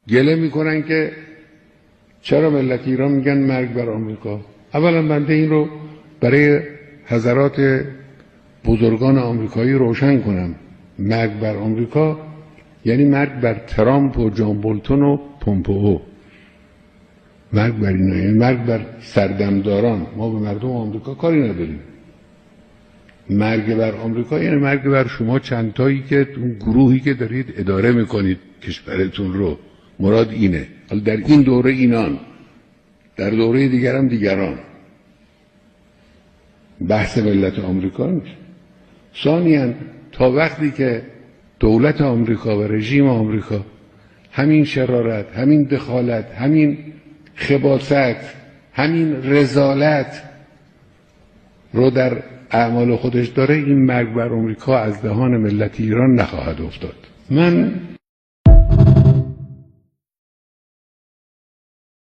گله میکنن که چرا ملت ایران میگن مرگ بر آمریکا. اولا بنده این رو برای حضرات بزرگان آمریکایی روشن کنم، مرگ بر آمریکا یعنی مرگ بر ترامپ و جان بولتون و پومپئو، مرگ بر اینا، یعنی مرگ بر سردمداران. ما به مردم آمریکا کاری نداریم. مرگ بر آمریکا یعنی مرگ بر شما چندتایی که اون گروهی که دارید اداره میکنید کشورتون رو. مراد اینه. حالا در این دوره اینان، در دوره دیگر هم دیگران. بحث ملت آمریکا نیست. ثانیاً تا وقتی که دولت آمریکا و رژیم آمریکا همین شرارت، همین دخالت، همین خباثت، همین رذالت رو در اعمال خودش داره، این مرگ بر آمریکا از دهان ملت ایران نخواهد افتاد. من